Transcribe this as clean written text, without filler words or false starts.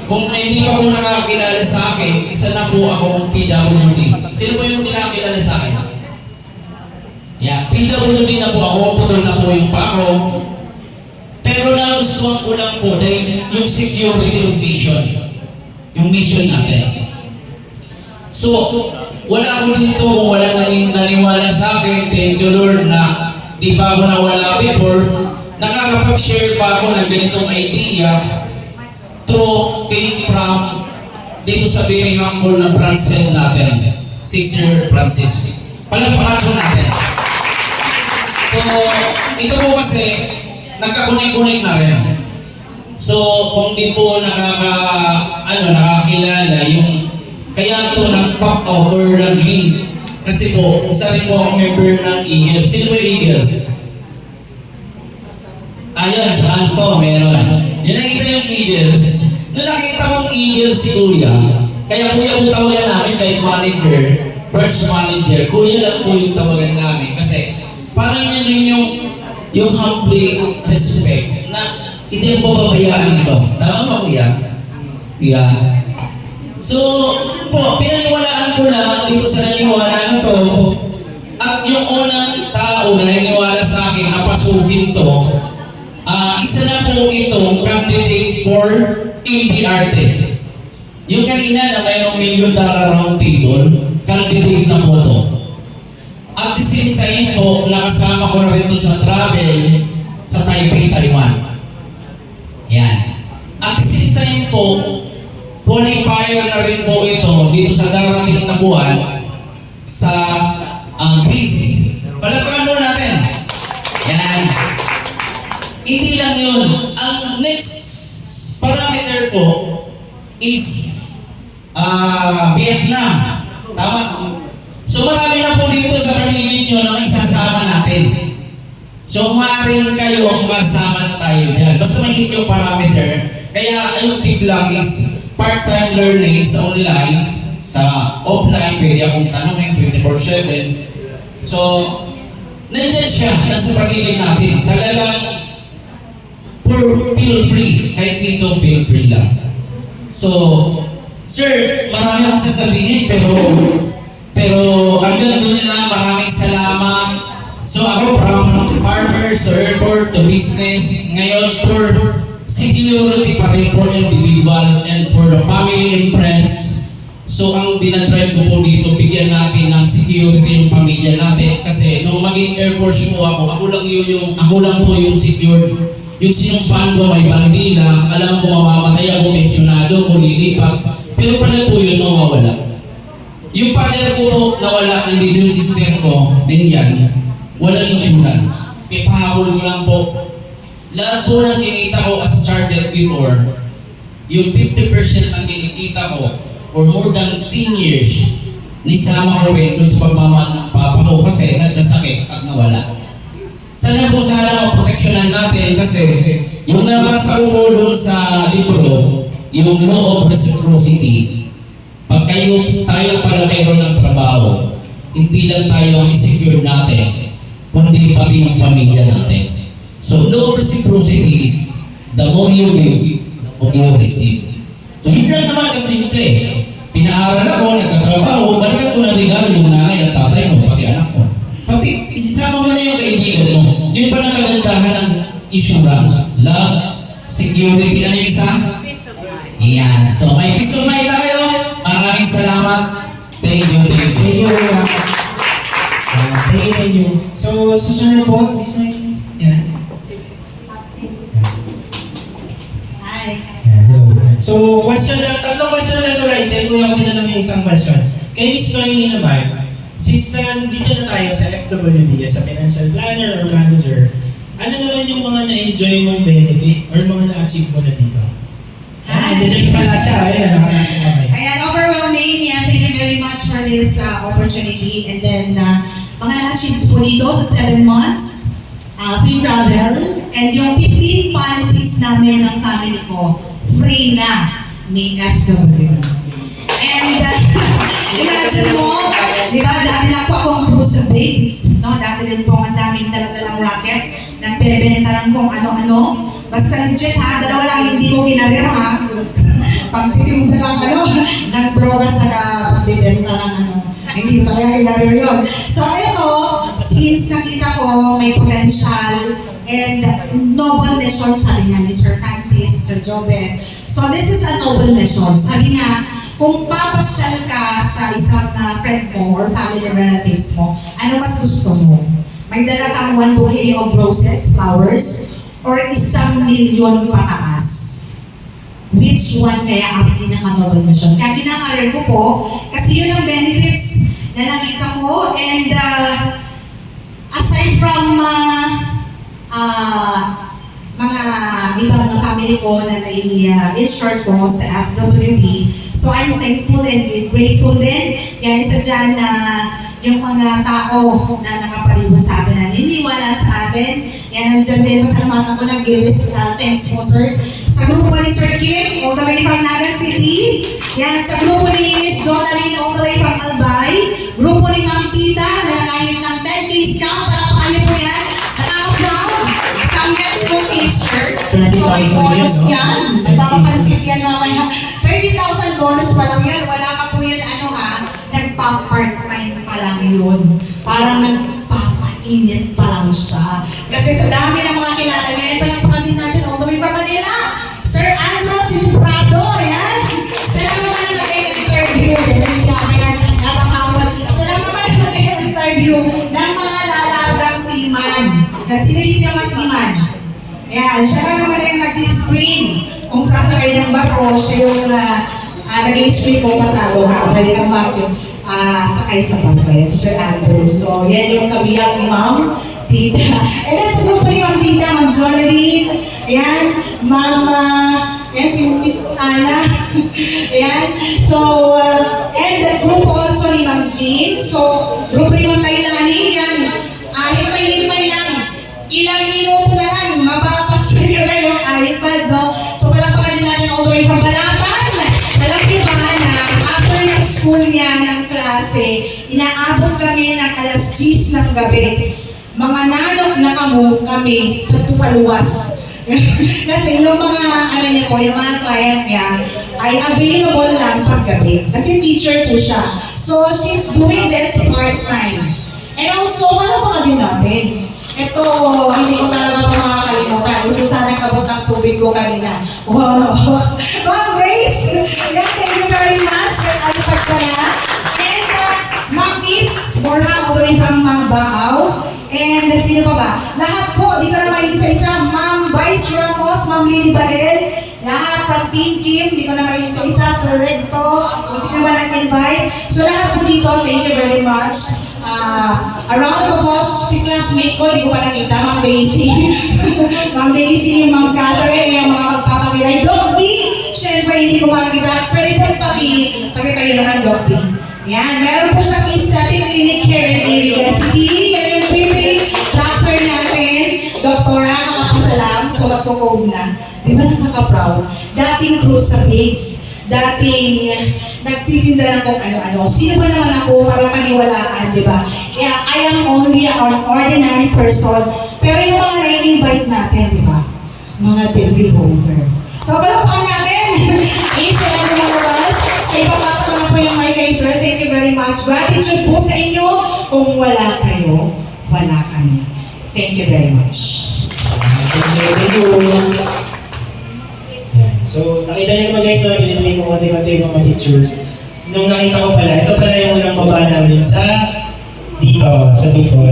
kung hindi pa po nakakilala sa akin, isa na po akong PWD. Sino po yung nakakilala sa akin? Yeah, PWD na po ako, putol na po yung pa ako. Pero nagustuhan ko lang po dahil yung security of mission. Yung mission natin. So, wala ako dito kung walang naniwala sa akin. Thank you Lord na di ba ako nawala before, nakakapag-share pa ako ng ganitong idea through came from dito sa very humble na branch head natin, si Sir Francis. Palagpakan po natin. So, ito po kasi, nagkakunik-kunik na rin. So, kung di po nakakilala yung kaya ito nag-pop out or nag-link. Kasi po, isa rin po akong member ng Eagles. Sino po yung Eagles? Ayun, sa kanto, meron. Yung nakita yung Eagles. Nung nakita kong Eagles si Kuya, kaya Kuya po tawagan namin kahit manager, first manager, Kuya lang po yung tawagan namin. Kasi parang yun yung humbly respect na hindi mo babayaan ito. Tama ba Kuya? Kuya? So, po, pinaniwalaan ko lang dito sa naniwala na to at yung unang tao na naniwala sa akin na pasukin to, isa na po itong candidate for MDRT. Yung kanina na mayroong $1 million round table, candidate na po to. At the same time po, nakasama ko na rin to sa travel sa Taipei, Taiwan. Yan. At the same time po, qualifier na rin po ito dito sa darating na buwan sa Greece. Palagpakan mo natin. Yan. Hindi lang yun. Ang next parameter po is Vietnam. Tama? So marami na po dito sa paligid nyo na may isasama natin. So maaaring kayo ang kasama na tayo dyan. Basta may yung parameter. Kaya yung tip lang is part-time learning sa online, sa offline, pwede akong tanongin 24/7. So, nandyan siya, nasa paligid natin. Talagang feel free, kahit dito feel free lang. So, sir, marami akong sasabihin, pero hanggang dun lang, maraming salamat. So, ako from farmers to airport to business, ngayon for security pa rin for individual and for the family and friends. So ang dinadrive ko po dito, bigyan natin ng security yung pamilya natin. Kasi nung maging Air Force po ako lang po yung secured. Yung sinumpahan ko may bandila, alam ko mamamatay ako, pensionado ko, lilipat. Pero pala po yun nawawala. Yung father ko po nawala, nandito yung sister ko, din yan, walang insurance. Ipahabol ko lang po. Lahat po ng kinita ko as a sergeant before, yung 50% ng kinikita ko for more than 10 years, nisama ko rin dun sa pagmamahal ng papa ko kasi nagkasakit at nawala. Sana po maproteksyonan natin kasi yung nabasa ko doon sa libro, yung law of reciprocity, pag tayo pala mayroon ng trabaho, hindi lang tayo ang isecure natin, kundi pati yung pamilya natin. So, law of reciprocity is the more you give, the more you receive. So, hindi lang naman kasimple. Pinaaral ako, nagkatrabaho, balikan ko ng regalo yung nanay at tatay mo, pati anak ko. Pati, isisama mo na yung kaibigan mo. Yun pala kagandahan ng insurance. Love, security, ano yung isa? Yan. So, may peace of mind na kayo. Maraming salamat. Thank you. Thank you. So, susunod po, Miss Mike. Yan. Hi. So, tatlong question lang to guys. Then kuya ko tinanong yung isang question. Kay Miss Noemi naman, since dito na tayo sa FWD, sa financial planner or manager, ano naman yung mga na-enjoy mong benefit or mga na-achieve mo na dito? Hi. Diyan pala siya. Ayan, nakakasya kamay. Ayan, overwhelming. Yeah, thank you very much for this opportunity. And then, mga na-achieve po dito sa 7 months, free travel, and yung 15 policies namin ng family ko, free na ni FWD. And imagine mo, di ba, dati na po akong cruise babes, no? Dati din po ang daming daladalang racket, nagpebenta lang kung ano-ano. Basta legit ha, dalawa lang hindi ko kinarir ha. magbibenta ng ano. Hindi ko talaga kilala yun. So ito, since nakita ko may potential and noble mission, sabi nga ni Sir Francis, Sir Joben. So this is a noble mission. Sabi nga, kung papasyal ka sa isang friend mo or family relatives mo, ano mas gusto mo? May dala kang 1 bouquet of roses, flowers, or 1,000,000 pataas? Which one kaya ang pinaka-noble mission? Kaya kinakarir ko po, kasi yun ang benefits na nakita ko, and aside from mga ibang family ko na nai-insure ko sa FWD, so I'm thankful and grateful din. Yan isa dyan na yung mga tao na nakapalibot sa atin, na niniwala sa atin. Yan, nandiyan din, masalamatan ko nag-give thanks po, sir. Sa grupo ni Sir Kim, all the way from Naga City. Yan, sa grupo ni Miss Jonalyn, all the way from Albay. Grupo ni Ma'am Tita, na nakahit ng 10K scout. Palapakan niyo po yan. Nakaka-proud. Isang best school teacher. So may bonus yan. Nagpapapansin yan mamaya. 30,000 bonus pa lang yan. Wala ka po yun, ano ha, nagpa-part-time pa lang yun. Parang nagpapainit pa lang siya. Kasi sa dami ng mga kilala niya, ay palagpakan natin all the way from Manila. Sir Andrew Silprado, ayan. Siya lang naman ang nag-interview. Siya lang naman ang nag-interview ng mga lalagang seaman. Kasi dito yung mga seaman. Ayan, siya lang naman yung nag-screen. Kung sasakay ng barko, siya yung nag-screen kung pasado ka. Pwede kang bakit sakay sa barko. Yan, si Sir Andrew. So, yan yung kabiyak ni Ma'am Tita. And then sa grupo ni Ma'am Tita, Ma'am Jonalyn. Ayan, Ma'am, yan si Miss Ana. Ayan. So, and the group also ni Ma'am Jean. So, grupo ni Ma'am Lailani. Yan. Hintay-hintay lang. Ilang minuto na lang, mapapaswin ko na yung iPad, no? So, palagpakan din natin all the way from Balatan. Alam niyo ba na after ng school niya ng klase, inaabot kami ng alas 10 ng gabi. Mga nanok na kami sa Tupaluwas. Kasi yung mga, ano niya po, yung mga client niya ay available lang paggabi. Kasi teacher po siya. So, she's doing this part-time. And also, palagpakan din natin. Ito, hindi ko talaga ito makakalimutan. Gusto sana kabot ng tubig ko kanina. Wow! Ma'am Grace! Yeah, thank you very much. Alipad ka na. And Ma'am Mitz, Borja, all the way from Baaw. And sino pa ba? Lahat po, di ko na mag-isa-isa. Ma'am Bryce Ramos, Ma'am Lily Badel. Lahat from Team Kim, di ko na mag-isa-isa. Sir Recto, kung sino ba nag-invite. So lahat po dito, thank you very much. Around the applause, si classmate ko, di ko pa nakita, Ma'am Daisy. Ma'am Daisy, Ma'am Catherine, yung mga magpapagiray. Doc V, syempre hindi ko makakita. Pwede po pakita yun naman, Doc V. Yan, meron po siyang aesthetic clinic here in Iriga City. Yan yung pretty doctor natin, Doktora, kakapasalam, so magko-code na. Di ba nakaka-proud? Dating cruiserweights, dating nagtitinda ng kung ano-ano. Sino ba naman ako para paniwalaan, di ba? Yeah, I am only an ordinary person. Pero yung mga na-invite natin, di ba? Mga degree holder. So, palakpakan natin. Sila ang mga boss. So, ipapasok ko na po yung mic kay Sir. Thank you very much. Gratitude po sa inyo. Kung wala kayo, wala kami. Thank you very much. Thank you. Yan. So, nakita niyo naman guys, so piniplay ko konti-konti yung mga pictures. Nung nakita ko pala, ito pala yung unang baba namin sa dito, sa Bicol.